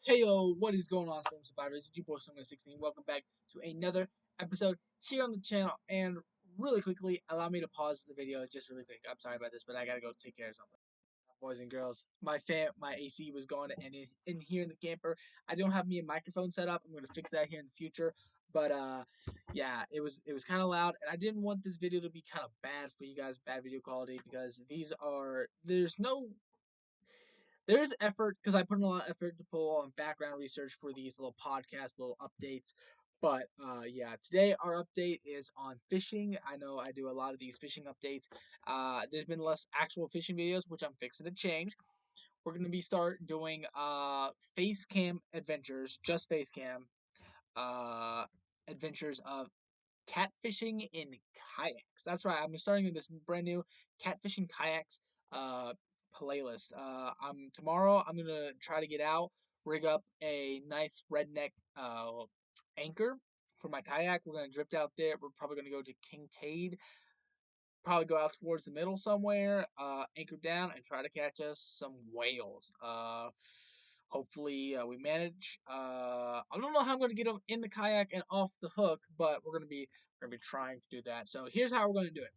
Hey yo, what is going on, Storm Survivors? It's your boy Storm16. Welcome back to another episode here on the channel. And really quickly, allow me to pause the video just really quick. I'm sorry about this, but I gotta go take care of something. Boys and girls, my AC was gone, and in here in the camper, I don't have me a microphone set up. I'm gonna fix that here in the future. But yeah, it was kind of loud, and I didn't want this video to be kind of bad for you guys, bad video quality, because there's effort because I put in a lot of effort to pull on background research for these little podcasts, little updates. But yeah, today our update is on fishing. I know I do a lot of these fishing updates. There's been less actual fishing videos, which I'm fixing to change. We're gonna be start doing face cam adventures, just face cam uh adventures of catfishing in kayaks. That's right. I'm starting this brand new catfishing kayaks uh playlist. Tomorrow I'm gonna try to get out, rig up a nice redneck anchor for my kayak. We're gonna drift out there. We're probably gonna go to Kincaid, probably go out towards the middle somewhere, anchor down, and try to catch us some whales. Hopefully we manage. I don't know how I'm gonna get them in the kayak and off the hook, but we're gonna be trying to do that. So here's how we're gonna do it.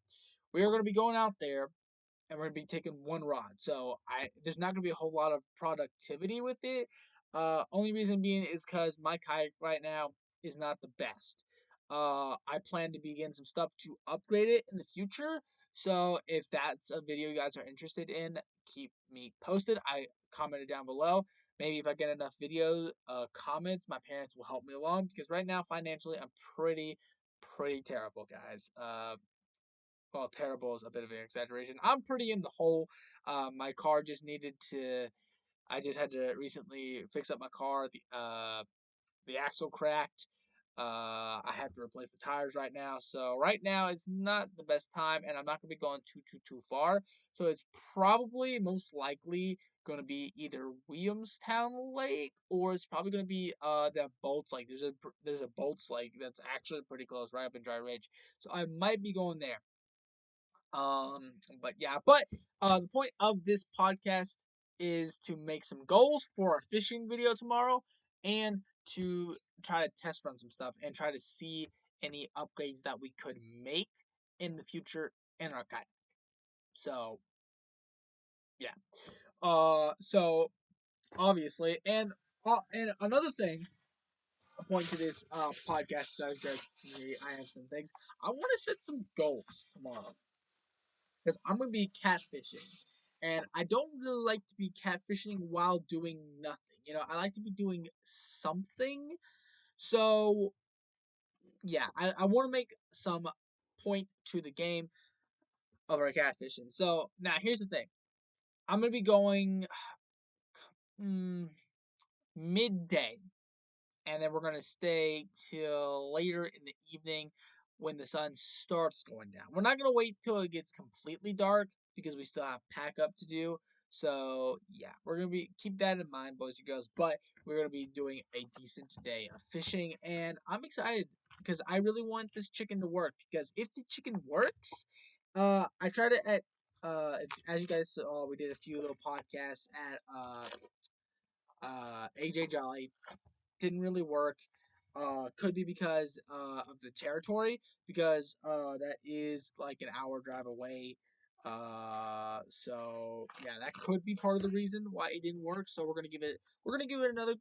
We are gonna be going out there, and we're gonna be taking one rod. So there's not gonna be a whole lot of productivity with it. Only reason being is because my kayak right now is not the best. I plan to begin some stuff to upgrade it in the future. So if that's a video you guys are interested in, keep me posted. I commented down below. Maybe if I get enough video comments, my parents will help me along because right now financially I'm pretty terrible, guys. Well, terrible is a bit of an exaggeration. I'm pretty in the hole. My car just needed to. I just had to recently fix up my car. The axle cracked. I have to replace the tires right now. So right now it's not the best time, and I'm not gonna be going too far. So it's probably most likely gonna be either Williamstown Lake, or it's probably gonna be that Bolts Lake. There's a Bolts Lake that's actually pretty close, right up in Dry Ridge. So I might be going there. But yeah, the point of this podcast is to make some goals for our fishing video tomorrow, and to try to test run some stuff and try to see any upgrades that we could make in the future in our kayak. So yeah. So obviously, and another thing, a point to this podcast, so I have some things. I want to set some goals tomorrow because I'm gonna be catfishing, and I don't really like to be catfishing while doing nothing. I like to be doing something. So yeah, I want to make some point to the game of our catfishing. So now here's the thing: I'm gonna be going mm, midday, and then we're gonna stay till later in the evening when the sun starts going down. We're not gonna wait till it gets completely dark because we still have pack up to do. So yeah, we're gonna be keep that in mind, boys and girls. But we're gonna be doing a decent day of fishing, and I'm excited because I really want this chicken to work. Because if the chicken works, I tried it at as you guys saw, we did a few little podcasts at AJ Jolly. Didn't really work. Could be because of the territory, because that is like an hour drive away. So yeah, that could be part of the reason why it didn't work. So we're gonna give it another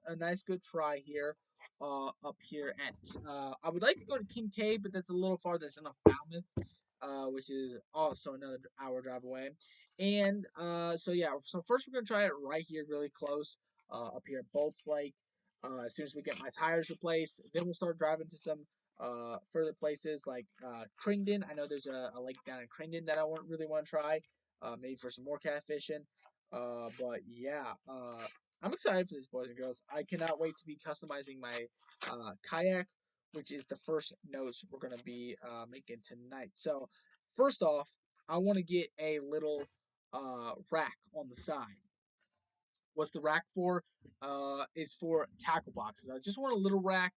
a nice good try here. Up here at I would like to go to Kincaid, but that's a little farther. It's enough Falmouth, which is also another hour drive away. And so yeah, so first we're gonna try it right here, really close, up here at Bolts Lake. As soon as we get my tires replaced, then we'll start driving to some further places like Crington. I know there's a lake down in Crington that I really want to try, maybe for some more catfishing. But yeah, I'm excited for this, boys and girls. I cannot wait to be customizing my kayak, which is the first notes we're gonna be making tonight. So first off, I want to get a little rack on the side. What's the rack for? It's for tackle boxes. I just want a little rack,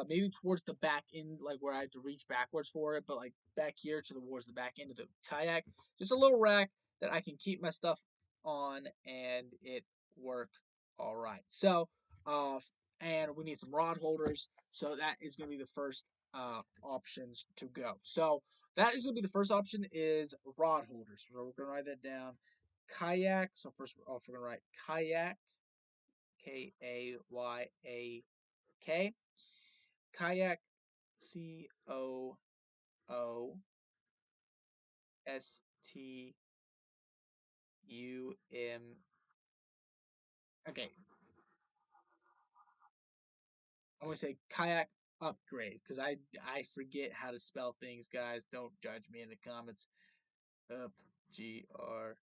maybe towards the back end, like where I have to reach backwards for it, but like back here towards the back end of the kayak. Just a little rack that I can keep my stuff on and it work All right. So, and we need some rod holders. So that is going to be the first options to go. So that is going to be the first option is rod holders. So we're going to write that down. Kayak. So first off, we're going to write kayak. Kayak. Kayak. Coostum. Okay, I'm gonna say kayak upgrade because I forget how to spell things, guys. Don't judge me in the comments. Up, GRADES.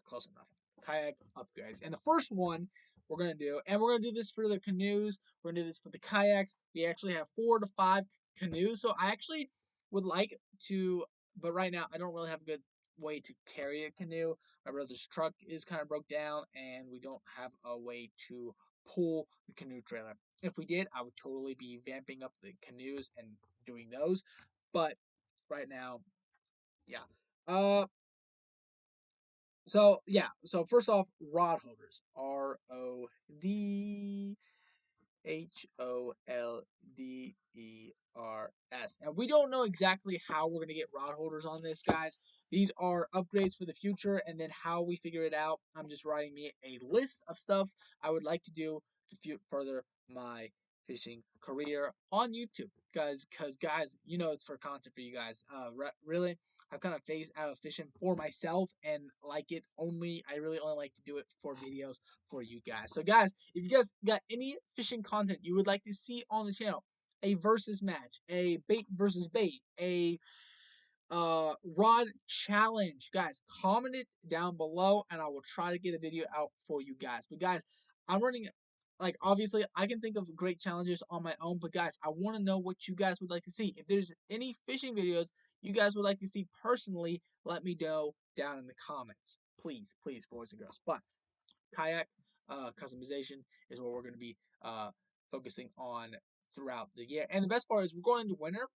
Close enough. Kayak upgrades. And the first one we're going to do, and we're going to do this for the canoes, we're going to do this for the kayaks. We actually have 4 to 5 canoes. So I actually would like to, but right now I don't really have a good way to carry a canoe. My brother's truck is kind of broke down, and we don't have a way to pull the canoe trailer. If we did, I would totally be vamping up the canoes and doing those. But right now, yeah. Uh, so yeah. So first off, rod holders. RODHOLDERS. And we don't know exactly how we're gonna get rod holders on this, guys. These are upgrades for the future, and then how we figure it out. I'm just writing me a list of stuff I would like to do to further my fishing career on YouTube. Cause guys, you know it's for content for you guys. Really, I've kind of phased out of fishing for myself and like it only. I really only like to do it for videos for you guys. So guys, if you guys got any fishing content you would like to see on the channel, a versus match, a bait versus bait, a rod challenge, guys, comment it down below and I will try to get a video out for you guys. But guys, I'm running, like, obviously I can think of great challenges on my own, but guys, I want to know what you guys would like to see. If there's any fishing videos you guys would like to see personally, let me know down in the comments. Please, please, boys and girls. But kayak customization is what we're going to be focusing on throughout the year. And the best part is we're going into winter,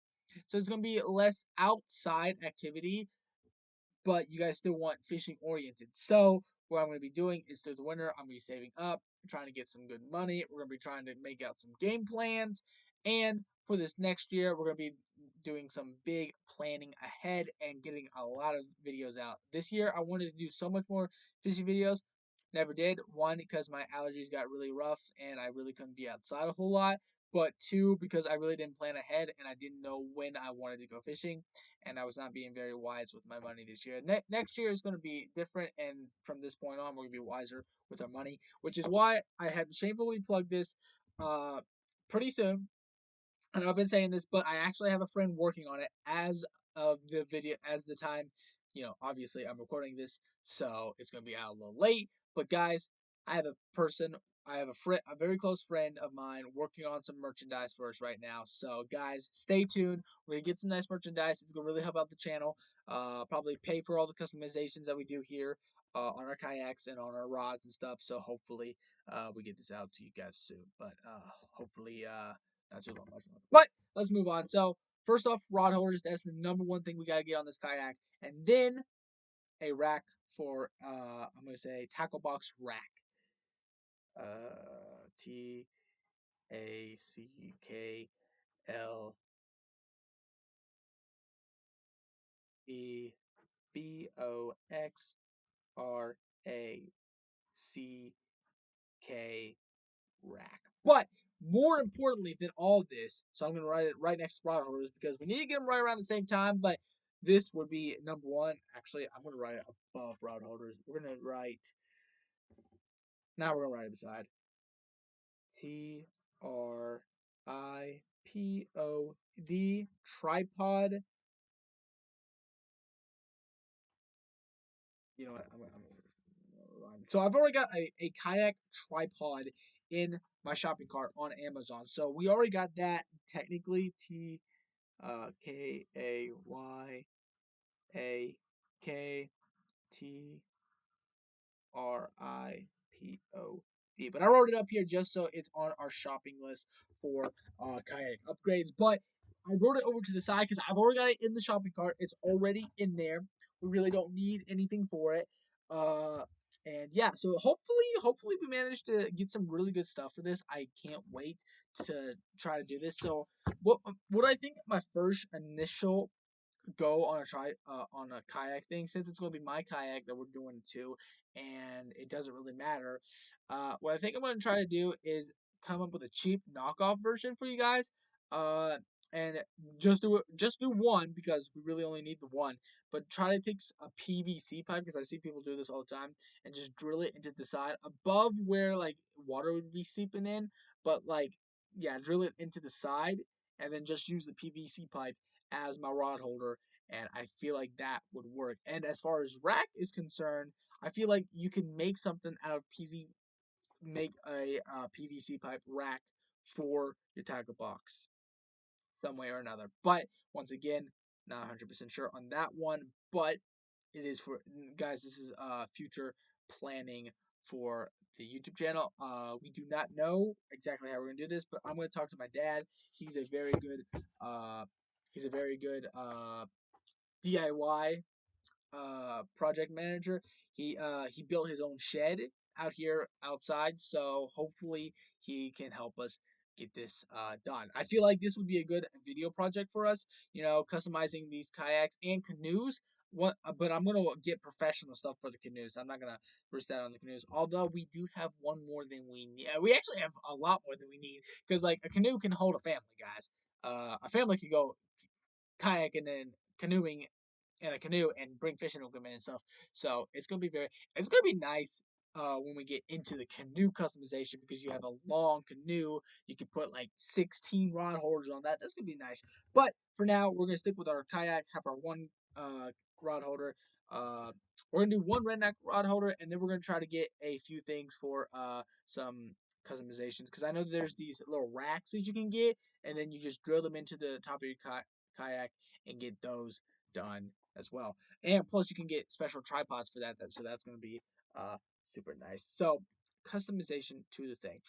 so it's going to be less outside activity, but you guys still want fishing oriented. So what I'm going to be doing is through the winter, I'm going to be saving up, trying to get some good money. We're going to be trying to make out some game plans. And for this next year, we're going to be doing some big planning ahead and getting a lot of videos out. This year, I wanted to do so much more fishing videos. Never did. One, because my allergies got really rough and I really couldn't be outside a whole lot. But two, because I really didn't plan ahead and I didn't know when I wanted to go fishing, and I was not being very wise with my money this year. Next year is going to be different, and from this point on, we're going to be wiser with our money, which is why I had shamefully plugged this pretty soon. I know I've been saying this, but I actually have a friend working on it as of the video, as the time, obviously I'm recording this, so it's going to be out a little late. But guys, I have a person, I have a friend, a very close friend of mine working on some merchandise for us right now. So guys, stay tuned. We're going to get some nice merchandise. It's going to really help out the channel. Probably pay for all the customizations that we do here on our kayaks and on our rods and stuff. So hopefully we get this out to you guys soon. But hopefully not too long. But let's move on. So first off, rod holders. That's the number one thing we gotta get on this kayak, and then a rack for I'm gonna say tackle box rack. TACKLEBOXRACK. But more importantly than all this, so I'm going to write it right next to rod holders because we need to get them right around the same time. But this would be number one. Actually, I'm going to write it above rod holders. We're going to write. Now we're going to write it beside. TRIPOD tripod. You know what? So I've already got a kayak tripod in my shopping cart on Amazon. So we already got that technically. KAYAKTRIPOD. But I wrote it up here just so it's on our shopping list for kayak upgrades. But I wrote it over to the side because I've already got it in the shopping cart. It's already in there. We really don't need anything for it. Uh, and yeah, so hopefully we managed to get some really good stuff for this. I can't wait to try to do this. So what I think my first initial go on a kayak thing, since it's going to be my kayak that we're doing too, and it doesn't really matter. What I think I'm going to try to do is come up with a cheap knockoff version for you guys. Uh, and just do one because we really only need the one. But try to take a PVC pipe because I see people do this all the time and just drill it into the side above where like water would be seeping in. But like yeah, drill it into the side and then just use the PVC pipe as my rod holder, and I feel like that would work. And as far as rack is concerned, I feel like you can make something out of make a PVC pipe rack for your tackle box some way or another. But once again, not 100% sure on that one, but it is for guys. This is future planning for the YouTube channel. We do not know exactly how we're gonna do this, but I'm gonna talk to my dad. He's a very good uh, DIY project manager. He built his own shed out here outside, so hopefully he can help us get this done. I feel like this would be a good video project for us. You know, customizing these kayaks and canoes. But I'm gonna get professional stuff for the canoes. I'm not gonna risk that on the canoes. Although we do have one more than we need. We actually have a lot more than we need because like a canoe can hold a family, guys. A family could go kayaking and canoeing in a canoe and bring fishing equipment and stuff. So it's gonna be nice when we get into the canoe customization because you have a long canoe. You can put like 16 rod holders on that. That's gonna be nice. But for now, we're gonna stick with our kayak. Have our one rod holder. Uh, we're gonna do one redneck rod holder, and then we're gonna try to get a few things for some customizations because I know there's these little racks that you can get, and then you just drill them into the top of your kayak and get those done as well. And plus, you can get special tripods for that. So that's going to be super nice. So customization to the thing.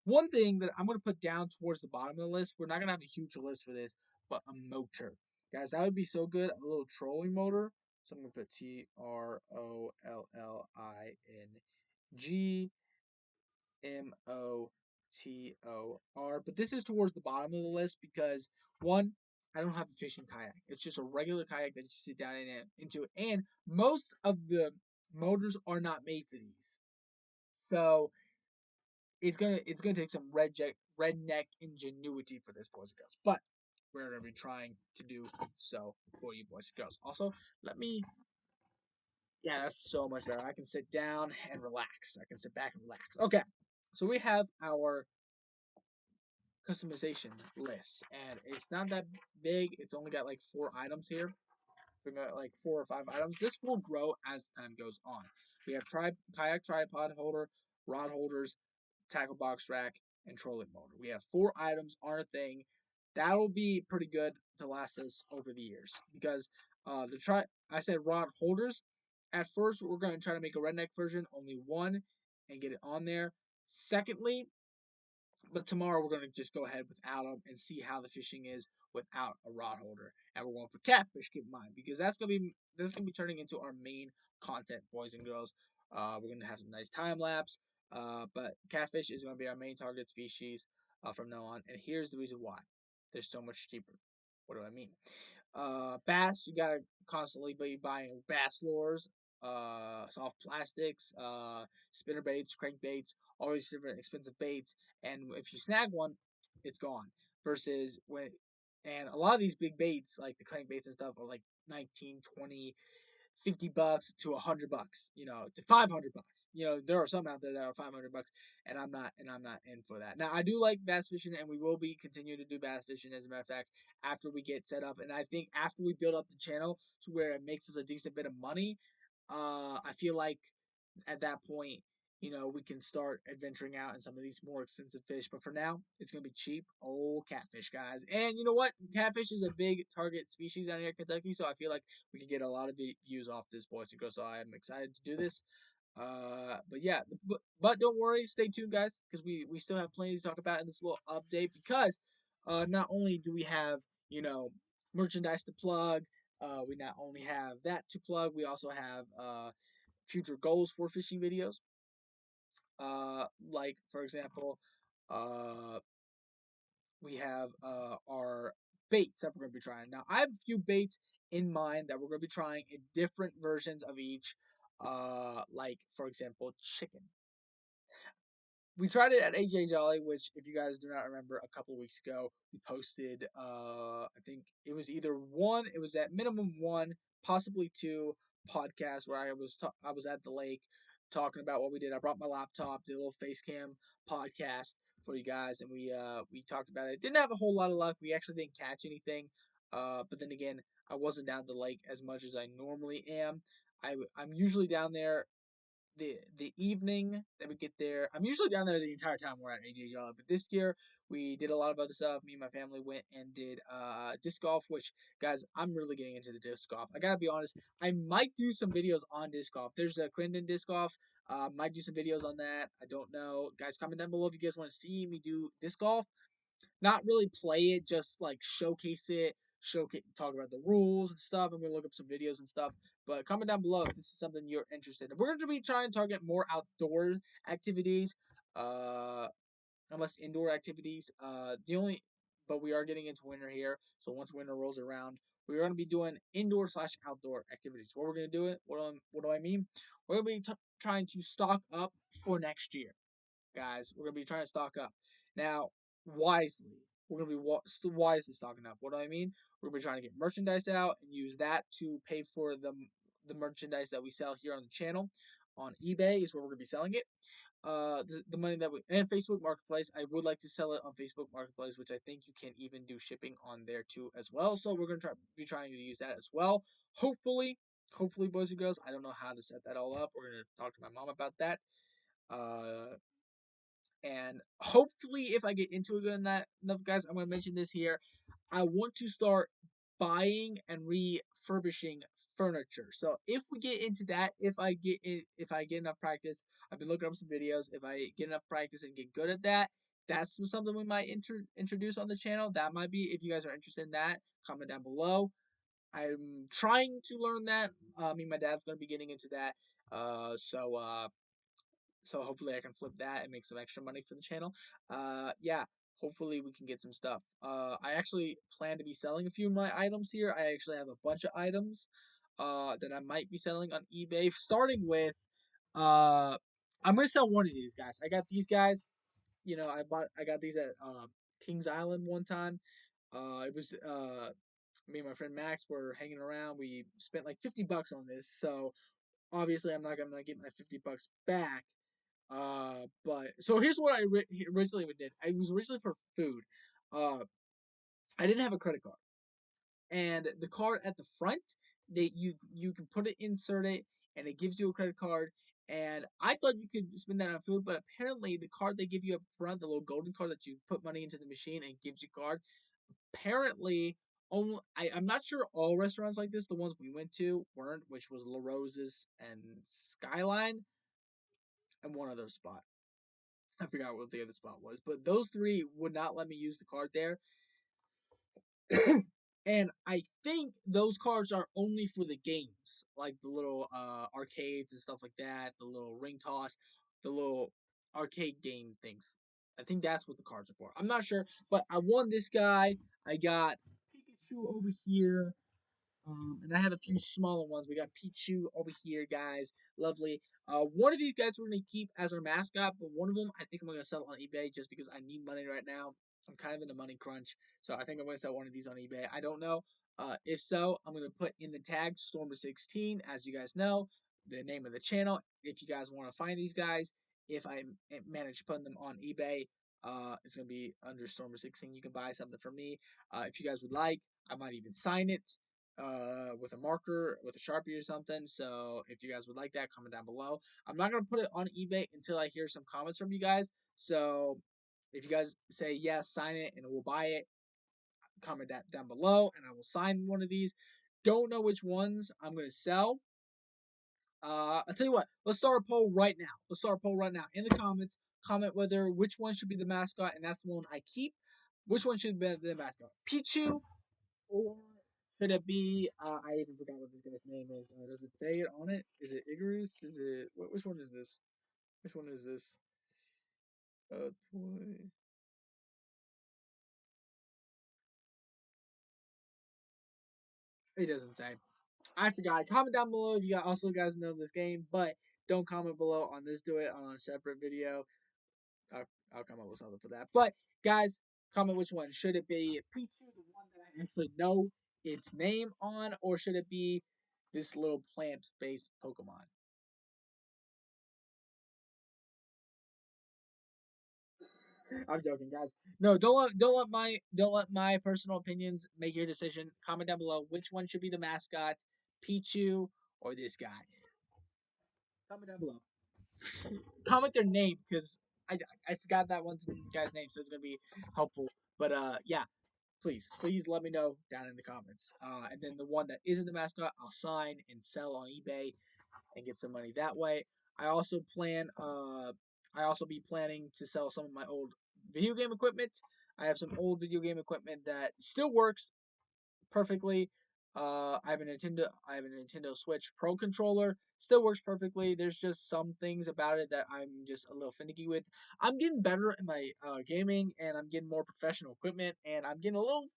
One thing that I'm going to put down towards the bottom of the list. We're not going to have a huge list for this, but a motor, guys. That would be so good. A little trolling motor. So I'm going to put TROLLINGMOTOR. But this is towards the bottom of the list because one, I don't have a fishing kayak. It's just a regular kayak that you sit down into, and most of the motors are not made for these. So it's gonna take some redneck ingenuity for this, boys and girls. But we're gonna be trying to do so for you, boys and girls. Also, let me. Yeah, that's so much better. I can sit down and relax. I can sit back and relax. Okay, so we have our customization list, and it's not that big. It's only got like 4 items here. We got like 4 or 5 items. This will grow as time goes on. We have kayak tripod holder, rod holders, tackle box rack, and trolling motor. We have 4 items on our thing. That'll be pretty good to last us over the years because I said rod holders. At first, we're going to try to make a redneck version, only one, and get it on there. Secondly, but tomorrow we're going to just go ahead without them and see how the fishing is without a rod holder. And we're going for catfish, keep in mind, because that's gonna be turning into our main content, boys and girls. We're gonna have some nice time lapse. But catfish is gonna be our main target species from now on. And here's the reason why: they're so much cheaper. What do I mean? Bass, you gotta constantly be buying bass lures, soft plastics, spinner baits, crankbaits, all these different expensive baits. And if you snag one, it's gone. Versus and a lot of these big baits, like the crankbaits and stuff, are like 19, 20, $50 to $100, to $500. There are some out there that are $500, and I'm not in for that. Now I do like bass fishing, and we will be continue to do bass fishing. As a matter of fact, after we get set up, and I think after we build up the channel to where it makes us a decent bit of money, I feel like at that point, we can start adventuring out in some of these more expensive fish. But for now, it's gonna be cheap old catfish, guys. And you know what? Catfish is a big target species out here in Kentucky, so I feel like we can get a lot of views off this, boys and girls. So I am excited to do this. But yeah, but don't worry, stay tuned, guys, because we still have plenty to talk about in this little update. Because not only do we have merchandise to plug, we not only have that to plug, we also have future goals for fishing videos. Like for example, we have our baits that we're going to be trying. Now, I have a few baits in mind that we're going to be trying in different versions of each. Like for example, chicken. We tried it at AJ Jolly, which, if you guys do not remember, a couple of weeks ago, we posted. I think it was either one. It was at minimum one, possibly two podcasts where I was at the lake talking about what we did. I brought my laptop, did a little face cam podcast for you guys, and we talked about it. Didn't have a whole lot of luck. We actually didn't catch anything. But then again, I wasn't down the lake as much as I normally am. I'm usually down there the evening that we get there. I'm usually down there the entire time we're at AJ Jolly, but this year we did a lot of other stuff. Me and my family went and did disc golf, which, guys, I'm really getting into the disc golf. I gotta be honest, I might do some videos on disc golf. There's a Crandon disc golf. Might do some videos on that. I don't know. Guys, comment down below if you guys want to see me do disc golf. Not really play it, just like showcase it, talk about the rules and stuff. I'm gonna look up some videos and stuff. But comment down below if this is something you're interested in. We're going to be trying to target more outdoor activities, uh, unless indoor activities. But we are getting into winter here, so once winter rolls around, we're going to be doing indoor/outdoor activities. What we're going to do it? What do I mean? We're going to be trying to stock up for next year, guys. We're gonna be trying to stock up now wisely. We're gonna be wisely stocking up. What do I mean? We're gonna be trying to get merchandise out and use that to pay for the merchandise that we sell here on the channel. On eBay is where we're gonna be selling it. The money that we and Facebook Marketplace. I would like to sell it on Facebook Marketplace, which I think you can even do shipping on there too as well. So we're gonna be trying to use that as well. Hopefully, boys and girls. I don't know how to set that all up. We're gonna talk to my mom about that. Uh, and hopefully, if I get into it good enough, guys, I'm going to mention this here. I want to start buying and refurbishing furniture. So if we get into that, if I get enough practice, I've been looking up some videos. If I get enough practice and get good at that, that's something we might introduce on the channel. That might be, if you guys are interested in that, comment down below. I'm trying to learn that. Me and my dad's going to be getting into that. So hopefully I can flip that and make some extra money for the channel. Yeah, hopefully we can get some stuff. I actually plan to be selling a few of my items here. I actually have a bunch of items that I might be selling on eBay. Starting with, I'm gonna sell one of these guys. I got these guys. I got these at Kings Island one time. It was me and my friend Max were hanging around. We spent like $50 on this, so obviously I'm not gonna get my $50 back. But so here's what I originally did. I was originally for food. Uh, I didn't have a credit card, and the card at the front, you can put it, insert it, and it gives you a credit card. And I thought you could spend that on food, but apparently the card they give you up front, the little golden card that you put money into the machine and it gives you card. Apparently, I'm not sure all restaurants like this. The ones we went to weren't, which was La Rosa's and Skyline, and one other spot. I forgot what the other spot was, but those three would not let me use the card there. And I think those cards are only for the games, like the little arcades and stuff like that, the little ring toss, the little arcade game things. I think that's what the cards are for. I'm not sure, but I won this guy. I got Pikachu over here. And I have a few smaller ones. We got Pichu over here, guys. Lovely. One of these guys we're gonna keep as our mascot, but one of them I think I'm gonna sell on eBay just because I need money right now. I'm kind of in a money crunch, so I think I'm gonna sell one of these on eBay. I don't know. If so, I'm gonna put in the tag Stormer16, as you guys know, the name of the channel. If you guys want to find these guys, if I manage to put them on eBay, it's gonna be under Stormer16. You can buy something from me. If you guys would like, I might even sign it with a marker, with a Sharpie or something. So if you guys would like that, comment down below. I'm not going to put it on eBay until I hear some comments from you guys. So if you guys say yes, sign it and we'll buy it, comment that down below and I will sign one of these. Don't know which ones I'm going to sell. I'll tell you what, let's start a poll right now. Let's start a poll right now in the comments. Comment which one should be the mascot, and that's the one I keep. Which one should be the mascot? Pichu or Should it be? I even forgot what this guy's name is. Does it say it on it? Is it Icarus? Is it which one is this? Which one is this? 20. It doesn't say. I forgot. Comment down below if you also guys know this game, but don't comment below on this. Do it on a separate video. I'll, I'll come up with something for that. But guys, comment which one. Should it be Pichu, the one that I actually know its name on, or should it be this little plant-based Pokemon? I'm joking, guys. No, don't let my personal opinions make your decision. Comment down below which one should be the mascot, Pichu or this guy. Comment down below. Comment their name because I, I forgot that one guy's name, so it's gonna be helpful. But yeah, please let me know down in the comments. And then the one that isn't the mascot, I'll sign and sell on eBay and get some money that way. I also be planning to sell some of my old video game equipment. I have some old video game equipment that still works perfectly. I have a Nintendo Switch Pro controller. Still works perfectly. There's just some things about it that I'm just a little finicky with. I'm getting better in my gaming, and I'm getting more professional equipment, and I'm getting a little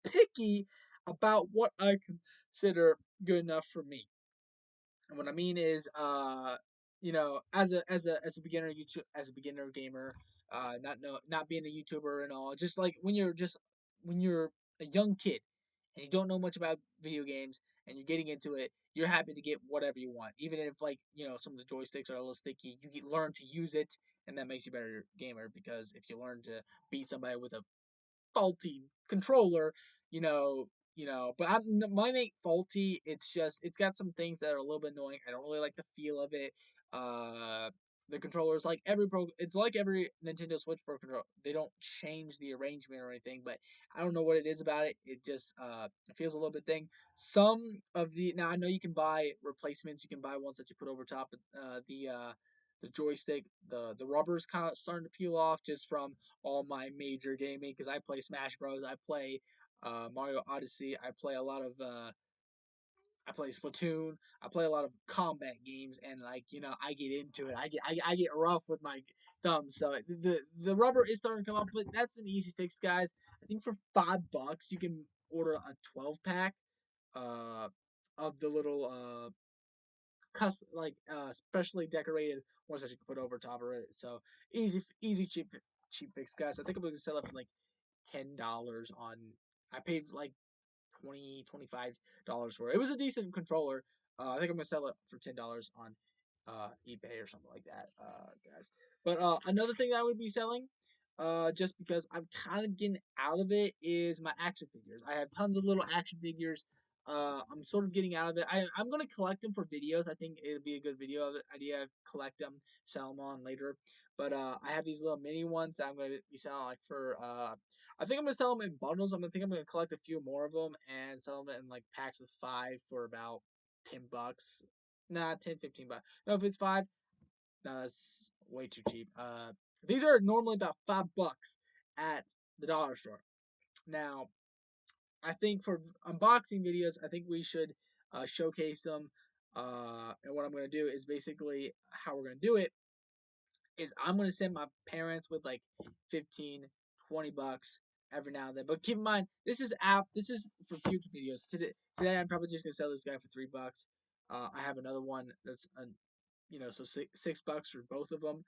picky about what I consider good enough for me. And what I mean is, as a beginner YouTube, as a beginner gamer, not being a YouTuber and all, just like when you're a young kid and you don't know much about video games and you're getting into it, you're happy to get whatever you want, even if some of the joysticks are a little sticky. Learn to use it, and that makes you a better gamer because if you learn to beat somebody with a faulty controller, But mine ain't faulty. It's just it's got some things that are a little bit annoying. I don't really like the feel of it. Uh, the controllers it's like every Nintendo Switch Pro controller. They don't change the arrangement or anything, but I don't know what it is about it. It just it feels a little bit thing. Some of the now I know you can buy replacements. You can buy ones that you put over top of the joystick. The rubber's kind of starting to peel off just from all my major gaming because I play Smash Bros. I play Mario Odyssey. I play Splatoon. I play a lot of combat games, and I get into it. I get rough with my thumbs. So the rubber is starting to come off, but that's an easy fix, guys. I think for $5 you can order a 12 pack uh of the little specially decorated ones that you can put over top of it. So easy, cheap fix, guys. I think I'm gonna sell it for like $10 on. I paid like 25 dollars for it. It was a decent controller. I think I'm gonna sell it for $10 on eBay or something like that, guys. But another thing that I would be selling, just because I'm kind of getting out of it, is my action figures. I have tons of little action figures. I'm sort of getting out of it. I'm gonna collect them for videos. I think it'd be a good video idea. Collect them, sell them on later. But I have these little mini ones that I'm gonna be selling like for I think I'm gonna sell them in bundles. I'm gonna collect a few more of them and sell them in like packs of 5 for about $10. Nah, 10, $15. No, if it's 5, no, that's way too cheap. These are normally about $5 at the dollar store. Now, I think for unboxing videos, I think we should showcase them. And what I'm gonna do is basically how we're gonna do it is I'm gonna send my parents with like 15, $20 every now and then. But keep in mind, this is for future videos. Today I'm probably just gonna sell this guy for $3. I have another one that's so $6 for both of them.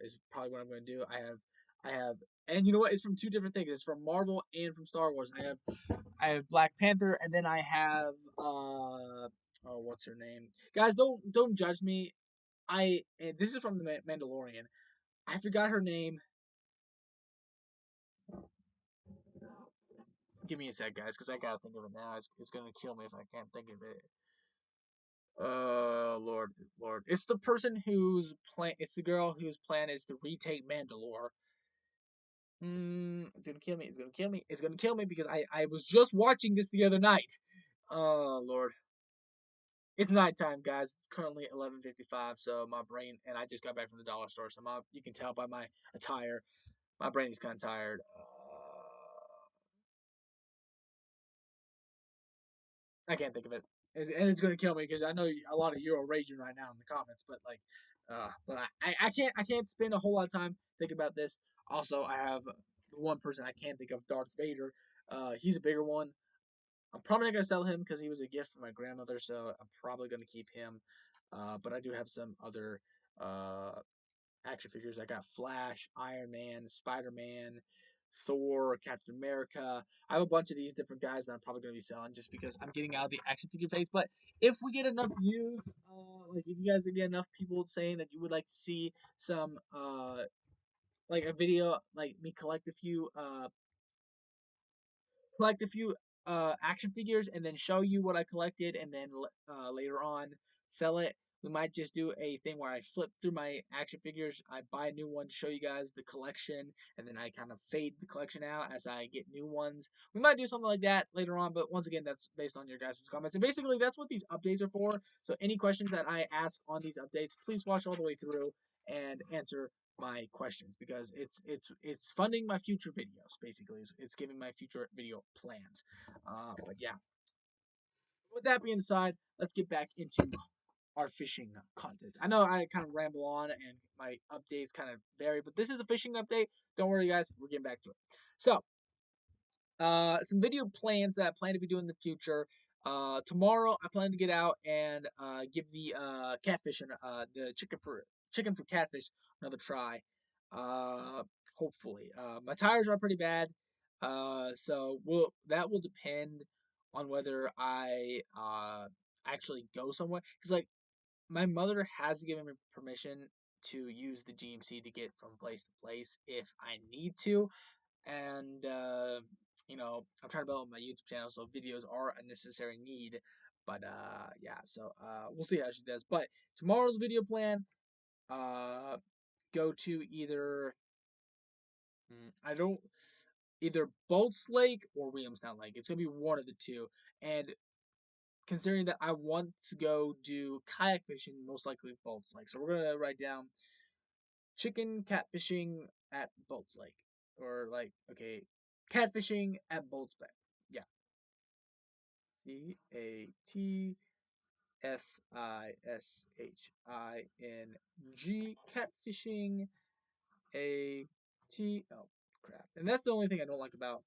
Is probably what I'm gonna do. I have, and you know what? It's from two different things. It's from Marvel and from Star Wars. I have Black Panther, and then I have what's her name? Guys, don't judge me. This is from the Mandalorian. I forgot her name. Give me a sec, guys, because I gotta think of it now. It's gonna kill me if I can't think of it. Lord, it's the person whose plan. It's the girl whose plan is to retake Mandalore. It's gonna kill me. It's gonna kill me. It's gonna kill me because I was just watching this the other night. Oh Lord, it's nighttime, guys. It's currently 11:55. So my brain and I just got back from the dollar store. So you can tell by my attire, my brain is kind of tired. I can't think of it, and it's gonna kill me because I know a lot of you are raging right now in the comments. But like, but I can't spend a whole lot of time thinking about this. Also, I have the one person I can't think of, Darth Vader. He's a bigger one. I'm probably not gonna sell him because he was a gift from my grandmother, so I'm probably gonna keep him. But I do have some other uh action figures. I got Flash, Iron Man, Spider Man, Thor, Captain America. I have a bunch of these different guys that I'm probably going to be selling just because I'm getting out of the action figure phase. But if we get enough views, like if you guys get enough people saying that you would like to see some, like a video, like me collect a few action figures and then show you what I collected and then later on sell it. We might just do a thing where I flip through my action figures, I buy a new one to show you guys the collection, and then I kind of fade the collection out as I get new ones. We might do something like that later on, but once again, that's based on your guys' comments. And basically, that's what these updates are for. So any questions that I ask on these updates, please watch all the way through and answer my questions because it's funding my future videos. Basically, it's giving my future video plans. But yeah, with that being said, let's get back into our fishing content. I know I kind of ramble on and my updates kind of vary, but this is a fishing update. Don't worry, guys, we're getting back to it. So some video plans that I plan to be doing in the future. Tomorrow I plan to get out and give the catfishing, the chicken for catfish another try. Uh, hopefully, my tires are pretty bad, so that will depend on whether I actually go somewhere. Because like my mother has given me permission to use the GMC to get from place to place if I need to, and I'm trying to build my YouTube channel, so videos are a necessary need. But yeah, so we'll see how she does. But tomorrow's video plan, uh, go to I don't either Bolts Lake or Williamstown Lake. It's gonna be one of the two, and considering that I want to go do kayak fishing, most likely Bolts Lake. So we're gonna write down chicken catfishing at Bolts Lake, or like okay, catfishing at Bolts Bay. Yeah, CATFISHING, catfishing. Oh crap! And that's the only thing I don't like about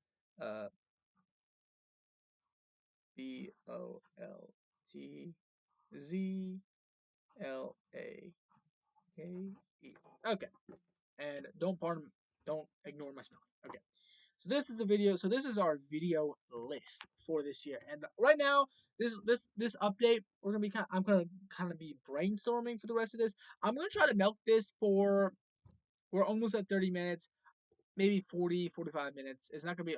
BOLTZLAKE. Okay, and don't ignore my spelling. Okay. So this is a video. So this is our video list for this year. And right now, this update, I'm gonna kind of be brainstorming for the rest of this. I'm gonna try to milk this for. We're almost at 30 minutes, maybe 40, 45 minutes. It's not gonna be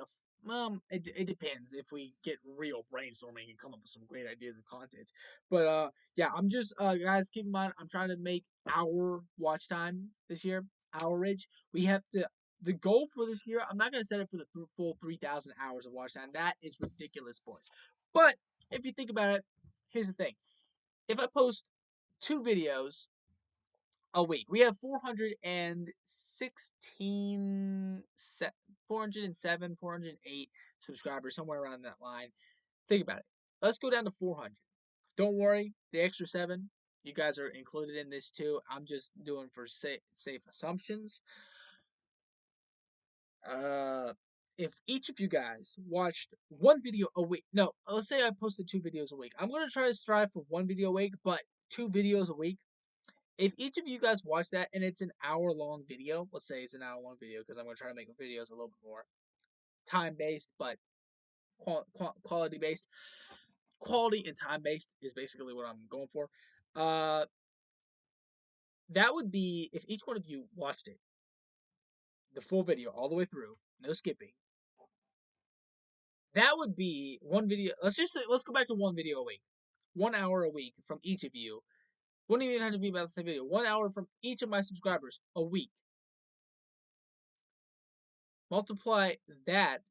it depends if we get real brainstorming and come up with some great ideas and content. But yeah, I'm just guys, keep in mind I'm trying to make our watch time this year average. We have to the goal for this year. I'm not gonna set it for the full 3,000 hours of watch time. That is ridiculous, boys. But if you think about it, here's the thing: if I post 2 videos a week. We have 407, 408 subscribers, somewhere around that line. Think about it. Let's go down to 400. Don't worry, the extra 7, you guys are included in this too. I'm just doing for safe assumptions. Uh, if each of you guys watched one video a week, no, let's say I posted 2 videos a week. I'm going to try to strive for 1 video a week, but 2 videos a week. If each of you guys watch that and it's an hour-long video, let's say it's an hour-long video because I'm going to try to make the videos a little bit more time-based, but quality-based. Quality and time-based is basically what I'm going for. That would be, if each one of you watched it, the full video all the way through, no skipping, that would be 1 video. Let's go back to 1 video a week. 1 hour a week from each of you. Wouldn't even have to be about the same video. 1 hour from each of my subscribers a week. Multiply that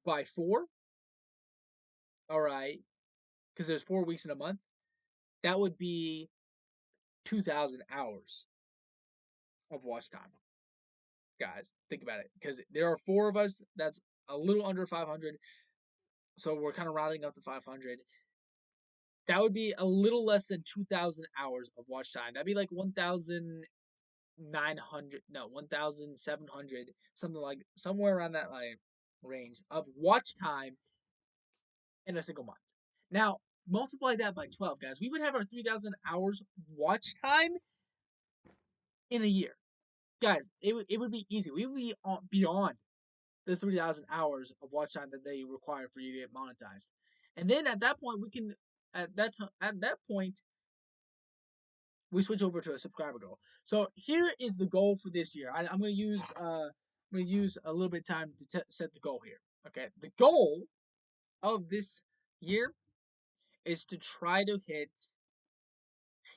by 4. All right, because there's 4 weeks in a month. That would be 2,000 hours of watch time. Guys, think about it. Because there are 4 of us. That's a little under 500. So we're kind of rounding up to 500. That would be a little less than 2,000 hours of watch time. That'd be like 1,900, no, 1,700, something like somewhere around that like range of watch time in a single month. Now, multiply that by 12, guys. We would have our 3,000 hours watch time in a year. Guys, it would be easy. We would be beyond the 3,000 hours of watch time that they require for you to get monetized. And then at that point, we can at that point we switch over to a subscriber goal. So here is the goal for this year. I'm going to use a little bit of time to set the goal here. Okay, the goal of this year is to try to hit.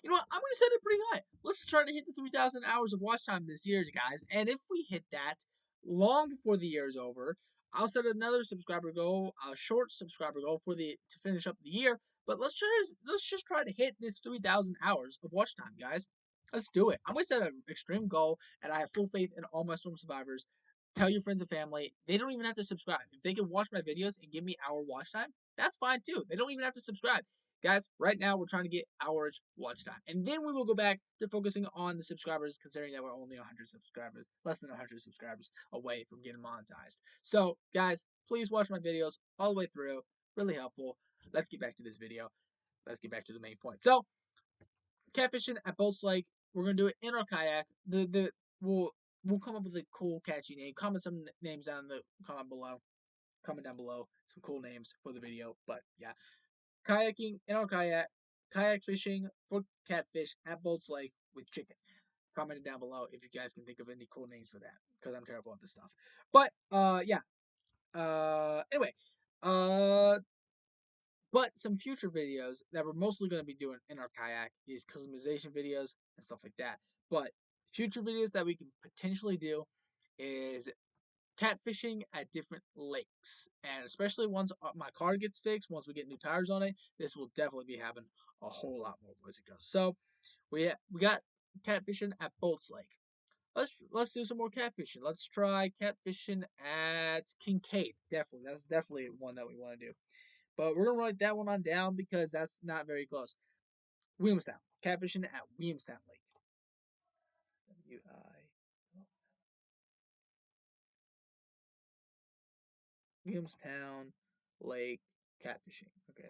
You know what? I'm going to set it pretty high. Let's try to hit the 3,000 hours of watch time this year, guys. And if we hit that long before the year is over, I'll set another subscriber goal, a short subscriber goal to finish up the year. But let's just try to hit this 3,000 hours of watch time, guys. Let's do it. I'm going to set an extreme goal, and I have full faith in all my Storm survivors. Tell your friends and family. They don't even have to subscribe. If they can watch my videos and give me our watch time, that's fine too. They don't even have to subscribe. Guys, right now we're trying to get hours watch time. And then we will go back to focusing on the subscribers, considering that we're only 100 subscribers, less than 100 subscribers away from getting monetized. So, guys, please watch my videos all the way through. Really helpful. Let's get back to this video. Let's get back to the main point. So, catfishing at Boats Lake. We're gonna do it in our kayak. We'll come up with a cool, catchy name. Comment some names down in the comment below. Comment down below some cool names for the video. But yeah, kayaking in our kayak fishing for catfish at Boats Lake with chicken. Comment it down below if you guys can think of any cool names for that, because I'm terrible at this stuff. But yeah. Anyway, uh, but some future videos that we're mostly going to be doing in our kayak is customization videos and stuff like that. But future videos that we can potentially do is catfishing at different lakes, and especially once my car gets fixed, once we get new tires on it, this will definitely be having a whole lot more boys and girls. So we got catfishing at Bolts Lake. Let's do some more catfishing. Let's try catfishing at Kincaid. Definitely, that's definitely one that we want to do. But we're gonna write that one on down because that's not very close. Williamstown. Catfishing at Williamstown Lake. Williamstown Lake catfishing. Okay.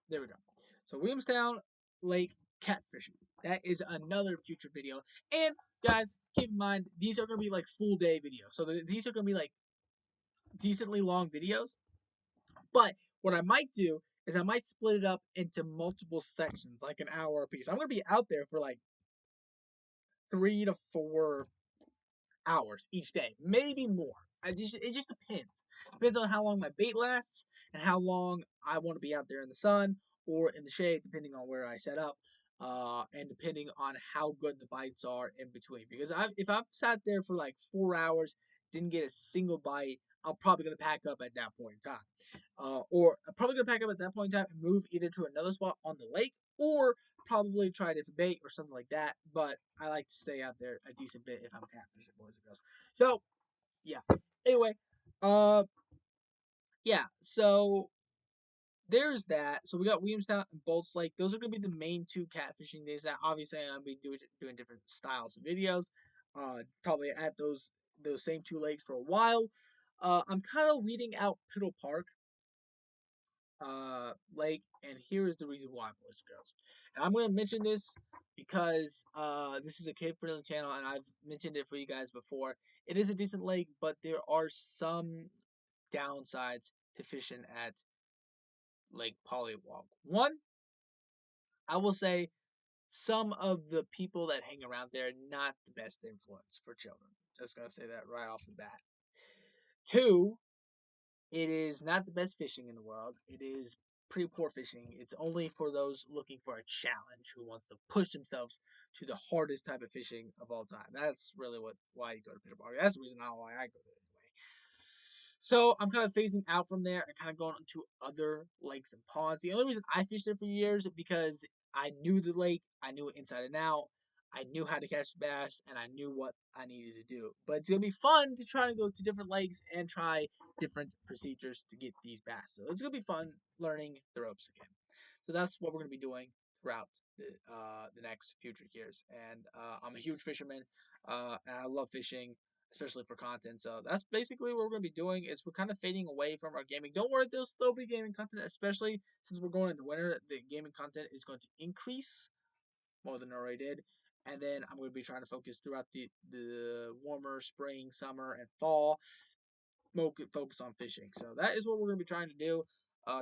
There we go. So Williamstown Lake catfishing. That is another future video. And guys, keep in mind these are gonna be like full day videos. So these are gonna be like decently long videos. But what I might do is I might split it up into multiple sections, like an hour a piece. I'm gonna be out there for like 3 to 4 hours each day, maybe more. It just depends. Depends on how long my bait lasts and how long I want to be out there in the sun or in the shade, depending on where I set up, and depending on how good the bites are in between. Because if I've sat there for like 4 hours, didn't get a single bite, I'm probably gonna pack up at that point in time, or I'm probably gonna pack up at that point in time and move either to another spot on the lake or probably try a different bait or something like that. But I like to stay out there a decent bit if I'm catfishing, boys and girls. So yeah. Anyway, uh, yeah. So there's that. So we got Williamstown and Bolts Lake. Those are gonna be the main two catfishing days. That obviously I'm gonna be doing different styles of videos. Probably at those same two lakes for a while. I'm kind of weeding out Piddle Park lake, and here is the reason why, boys and girls. And I'm going to mention this because this is a kid friendly channel, and I've mentioned it for you guys before. It is a decent lake, but there are some downsides to fishing at Lake Polywog. One, I will say some of the people that hang around there are not the best influence for children. Just gonna say that right off the bat. Two, it is not the best fishing in the world. It is pretty poor fishing. It's only for those looking for a challenge who wants to push themselves to the hardest type of fishing of all time. That's really why you go to Peter Park. That's the reason why I go there anyway. So I'm kind of phasing out from there and kind of going into other lakes and ponds. The only reason I fished there for years is because I knew the lake, I knew it inside and out. I knew how to catch bass, and I knew what I needed to do. But it's gonna be fun to try to go to different lakes and try different procedures to get these bass. So it's gonna be fun learning the ropes again. So that's what we're gonna be doing throughout the next future years. And I'm a huge fisherman, and I love fishing, especially for content. So that's basically what we're going to be doing. Is we're kind of fading away from our gaming. Don't worry, there'll still be gaming content, especially since we're going into winter. The gaming content is going to increase more than it already did. And then I'm going to be trying to focus throughout the warmer spring, summer, and fall. Focus on fishing. So that is what we're going to be trying to do.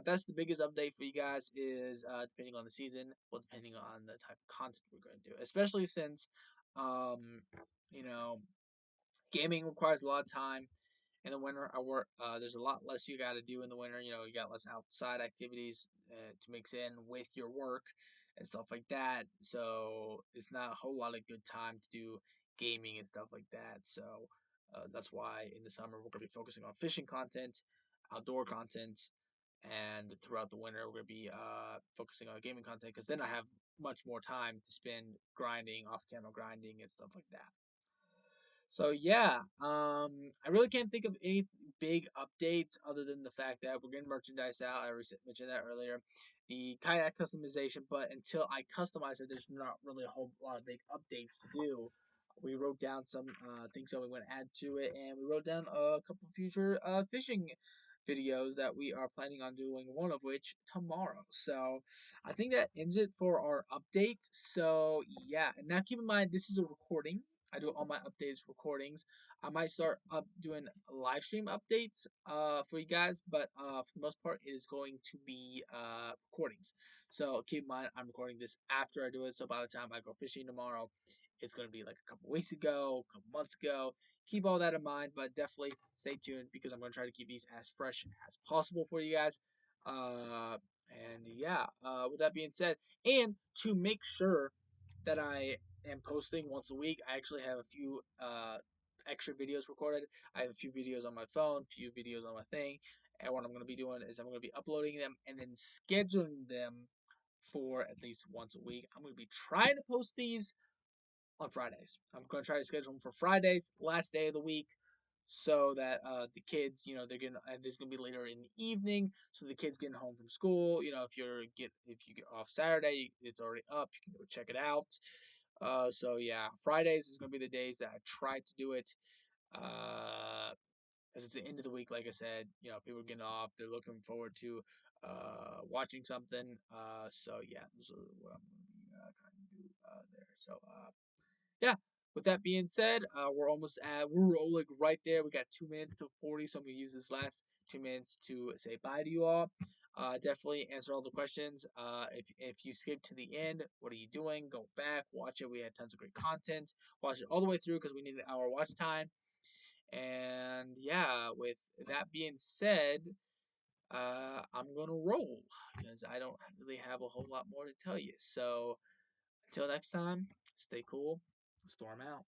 That's the biggest update for you guys. Is depending on the season, well, depending on the type of content we're going to do, especially since, um, you know, gaming requires a lot of time. In the winter, there's a lot less you got to do in the winter. You got less outside activities to mix in with your work and stuff like that. So it's not a whole lot of good time to do gaming and stuff like that. So that's why in the summer we're gonna be focusing on fishing content, outdoor content, and throughout the winter we're gonna be focusing on gaming content because then I have much more time to spend grinding, off camera grinding, and stuff like that. So yeah, I really can't think of any big updates other than the fact that we're getting merchandise out. I already mentioned that earlier. The kayak customization, but until I customize it, there's not really a whole lot of big updates to do. We wrote down some things that we want to add to it, and we wrote down a couple future fishing videos that we are planning on doing. One of which tomorrow. So I think that ends it for our update. So yeah, and now keep in mind this is a recording. I do all my updates recordings. I might start up doing live stream updates for you guys, but for the most part, it is going to be recordings. So keep in mind, I'm recording this after I do it. So by the time I go fishing tomorrow, it's going to be like a couple weeks ago, a couple months ago. Keep all that in mind, but definitely stay tuned because I'm going to try to keep these as fresh as possible for you guys. And yeah, with that being said, and to make sure that I am posting once a week, I actually have a few extra videos recorded. I have a few videos on my phone, a few videos on my thing, and what I'm going to be doing is I'm going to be uploading them and then scheduling them for at least once a week. I'm going to be trying to post these on Fridays. I'm going to try to schedule them for Fridays, last day of the week, so that the kids, they're getting. And there's going to be later in the evening, so the kids getting home from school. If you get off Saturday, it's already up. You can go check it out. So yeah, Fridays is going to be the days that I try to do it. As it's the end of the week, like I said, people are getting off. They're looking forward to watching something. So yeah, those are what I'm going to be trying to do there. So yeah. With that being said, we're like right there. We got 2 minutes to 40, so I'm gonna use this last 2 minutes to say bye to you all. Definitely answer all the questions. If you skip to the end, what are you doing? Go back, watch it. We had tons of great content. Watch it all the way through because we need an hour watch time. And yeah, with that being said, I'm gonna roll because I don't really have a whole lot more to tell you. So until next time, stay cool. Storm out.